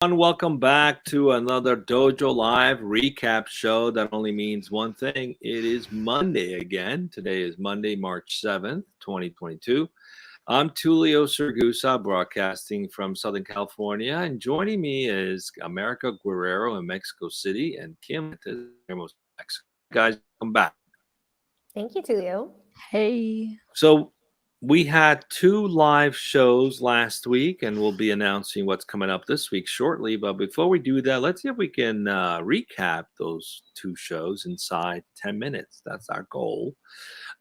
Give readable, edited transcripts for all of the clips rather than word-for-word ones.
Welcome back to another Dojo Live recap show that only means one thing. It is Monday again. Today is Monday, March 7th, 2022. I'm Tulio Sergusa, broadcasting from Southern California, and joining me is America Guerrero in Mexico City and Kim Ramos, Mexico. Guys, welcome back. Thank you, Tulio. Hey. So we had two live shows last week, and we'll be announcing what's coming up this week shortly. But before we do that, let's see if we can recap those two shows inside 10 minutes. That's our goal.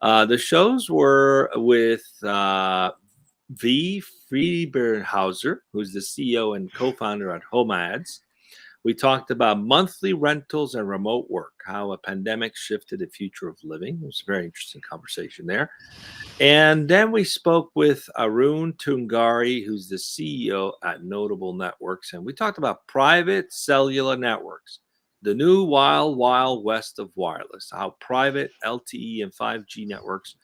The shows were with V. Friebertshauser, who's the CEO and co-founder at Homads. We talked about monthly rentals and remote work, how a pandemic shifted the future of living. It was a very interesting conversation there. And then we spoke with Aroon Tungare, who's the CEO at NODABL Networks. And we talked about private cellular networks, the new wild west of wireless, how private LTE and 5G networks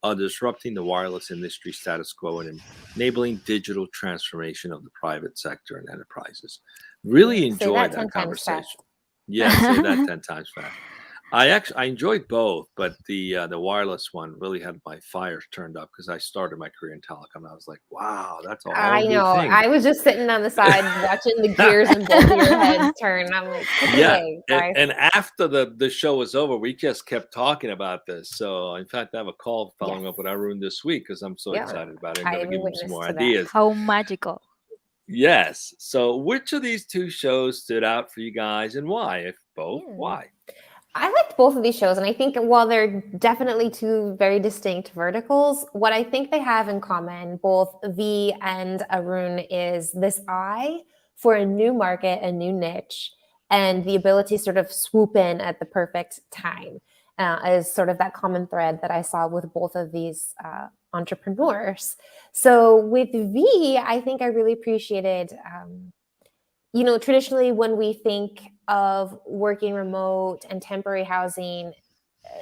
are disrupting the wireless industry status quo and enabling digital transformation of the private sector and enterprises. Really enjoyed that conversation. Yeah, say that 10 times fast. I enjoyed both, but the wireless one really had my fires turned up because I started my career in telecom. I was like, wow, that's all. I know. I was just sitting on the side watching the gears in both of your heads turn. I'm like, and after the show was over, we just kept talking about this. So in fact, I have a call following up with Aroon this week because I'm so excited about it. I'm going to give him some more ideas. How magical. Yes. So which of these two shows stood out for you guys and why? If both, why? I liked both of these shows, and I think while they're definitely two very distinct verticals, what I think they have in common, both V and Aroon, is this eye for a new market, a new niche, and the ability to sort of swoop in at the perfect time is sort of that common thread that I saw with both of these entrepreneurs. So with V, I think I really appreciated traditionally when we think of working remote and temporary housing,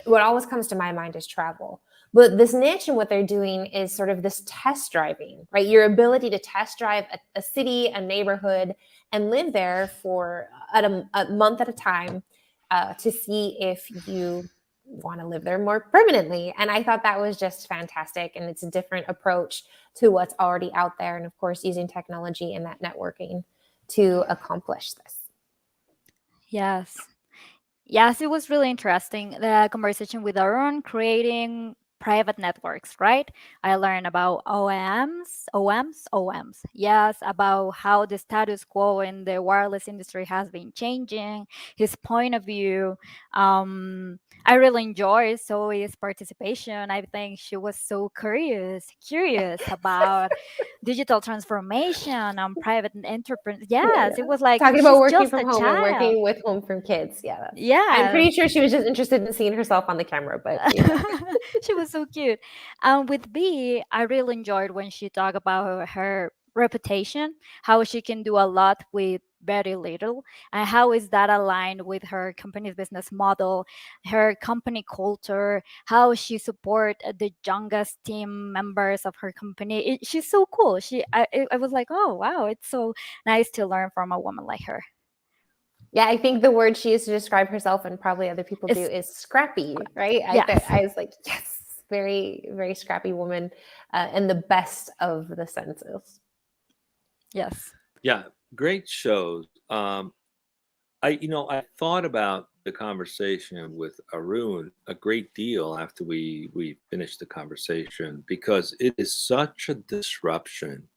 what always comes to my mind is travel. But this niche and what they're doing is sort of this test driving, right? Your ability to test drive a city, a neighborhood, and live there for a month at a time to see if you want to live there more permanently. And I thought that was just fantastic. And it's a different approach to what's already out there. And of course, using technology and that networking to accomplish this. Yes, it was really interesting, the conversation with Aroon, creating private networks, right? I learned about OMs. Yes, about how the status quo in the wireless industry has been changing, his point of view. I really enjoyed Zoe's participation. I think she was so curious about digital transformation and private enterprise. Yes, it was like talking about working from home and working with home from kids. Yeah. I'm pretty sure she was just interested in seeing herself on the camera, but she was so cute. With B, I really enjoyed when she talked about her reputation, how she can do a lot with very little, and how is that aligned with her company's business model, her company culture, how she support the youngest team members of her company. She's so cool. I was like, oh wow, it's so nice to learn from a woman like her. Yeah, I think the word she used to describe herself, and probably other people do, is scrappy, right? Yes. I was like, yes, very, very scrappy woman in the best of the senses. Yes. Yeah, great shows. I thought about the conversation with Aroon a great deal after we finished the conversation because it is such a disruption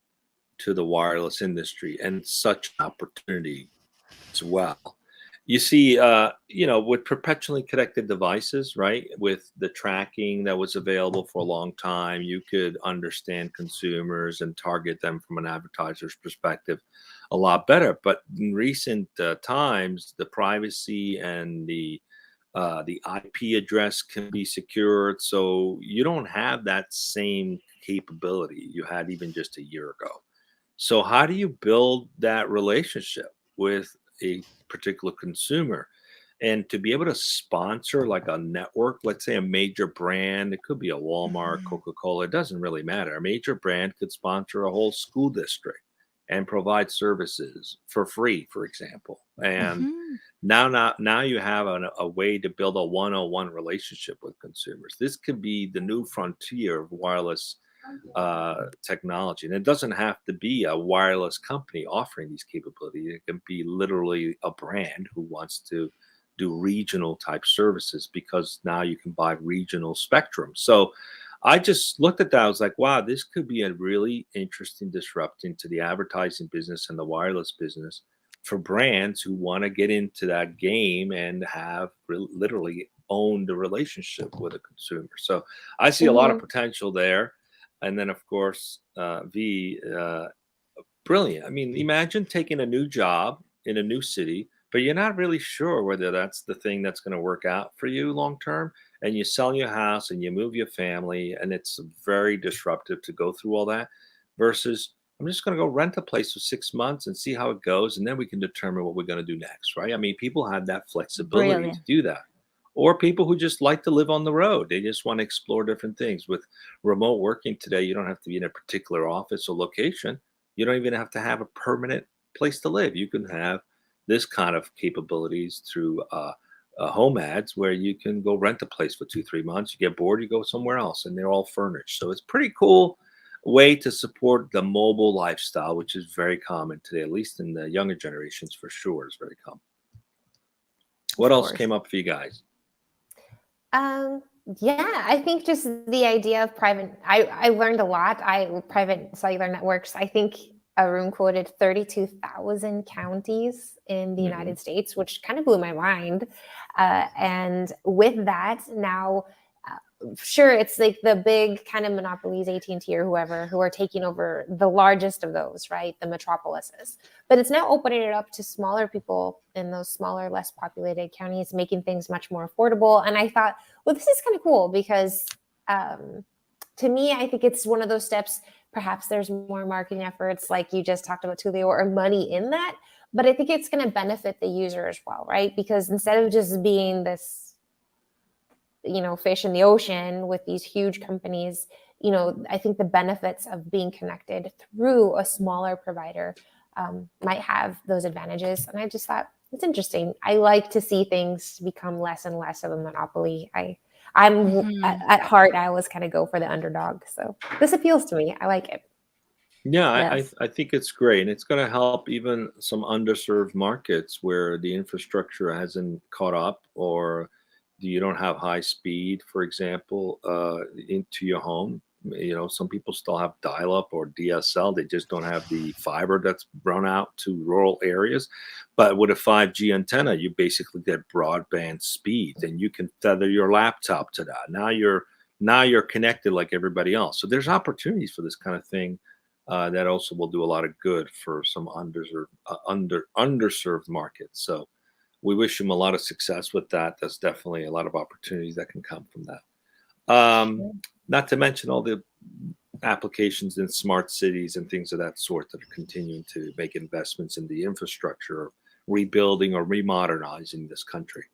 to the wireless industry and such an opportunity as well. You see, with perpetually connected devices, right? With the tracking that was available for a long time, you could understand consumers and target them from an advertiser's perspective a lot better. But in recent times, the privacy and the IP address can be secured, so you don't have that same capability you had even just a year ago. So how do you build that relationship with a particular consumer? And to be able to sponsor like a network, let's say a major brand, it could be a Walmart, Coca-Cola, it doesn't really matter. A major brand could sponsor a whole school district and provide services for free, for example. And Mhm. now you have a way to build a one-on-one relationship with consumers. This could be the new frontier of wireless technology. And it doesn't have to be a wireless company offering these capabilities. It can be literally a brand who wants to do regional type services because now you can buy regional spectrum. So I just looked at that. I was like, wow, this could be a really interesting disrupting to the advertising business and the wireless business for brands who want to get into that game and have literally own the relationship with a consumer. So I see a lot of Mhm. potential there. And then, of course, brilliant. I mean, imagine taking a new job in a new city, but you're not really sure whether that's the thing that's going to work out for you long term. And you sell your house and you move your family, and it's very disruptive to go through all that. Versus, I'm just going to go rent a place for 6 months and see how it goes, and then we can determine what we're going to do next, right? I mean, people have that flexibility to Brilliant. do that. Or people who just like to live on the road, they just want to explore different things. With remote working today, you don't have to be in a particular office or location. You don't even have to have a permanent place to live. You can have this kind of capabilities through Homads, where you can go rent a place for 2, 3 months. You get bored, you go somewhere else, and they're all furnished. So it's pretty cool way to support the mobile lifestyle, which is very common today, at least in the younger generations for sure, is very common. What Of else course. came up for you guys? Um, yeah, I think just the idea of private, I learned a lot. Private cellular networks, I think Aroon quoted 32,000 counties in the Hmm. United States, which kind of blew my mind. And with that, now, sure, it's like the big kind of monopolies, AT&T or whoever, who are taking over the largest of those, right? The metropolises. But it's now opening it up to smaller people in those smaller, less populated counties, making things much more affordable. And I thought, well, this is kind of cool because to me, I think it's one of those steps. Perhaps there's more marketing efforts, like you just talked about, Tulio, or money in that. But I think it's going to benefit the user as well, right? Because instead of just being this, fish in the ocean with these huge companies, I think the benefits of being connected through a smaller provider might have those advantages. And I just thought it's interesting. I like to see things become less and less of a monopoly. I'm Mhm. at heart, I always kind of go for the underdog. So this appeals to me. I like it. Yeah, Yes. I think it's great, and it's going to help even some underserved markets where the infrastructure hasn't caught up, or you don't have high speed, for example, into your home. You know, some people still have dial-up or DSL. They just don't have the fiber that's run out to rural areas. But with a 5G antenna, you basically get broadband speeds, and you can tether your laptop to that. Now you're connected like everybody else. So there's opportunities for this kind of thing that also will do a lot of good for some underserved markets. So we wish them a lot of success with that. There's definitely a lot of opportunities that can come from that. Not to mention all the applications in smart cities and things of that sort that are continuing to make investments in the infrastructure, rebuilding or remodernizing this country.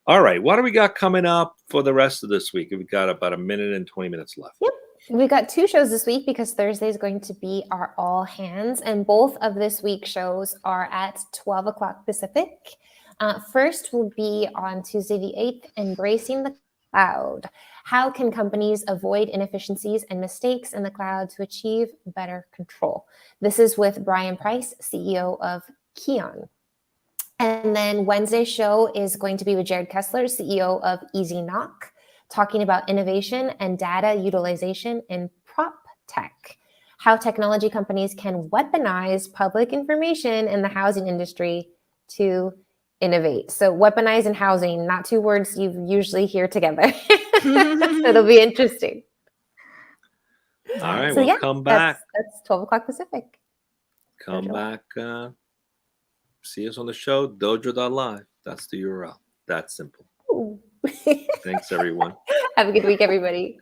All right, what do we got coming up for the rest of this week? We've got about a minute and 20 minutes left. Yep. We got two shows this week because Thursday is going to be our all hands, and both of this week's shows are at 12 o'clock Pacific. First will be on Tuesday the 8th, Embracing the Cloud. How can companies avoid inefficiencies and mistakes in the cloud to achieve better control? This is with Brian Price, CEO of Keon. And then Wednesday's show is going to be with Jared Kessler, CEO of Easy Knock, talking about innovation and data utilization in prop tech, how technology companies can weaponize public information in the housing industry to innovate. So weaponize and housing, not two words you usually hear together. So it'll be interesting. All right, So well, yeah, come that's back. 12 o'clock Pacific. Come Dojo. back. See us on the show, dojo.live. That's the URL. That's simple. Ooh. Thanks, everyone. Have a good week, everybody.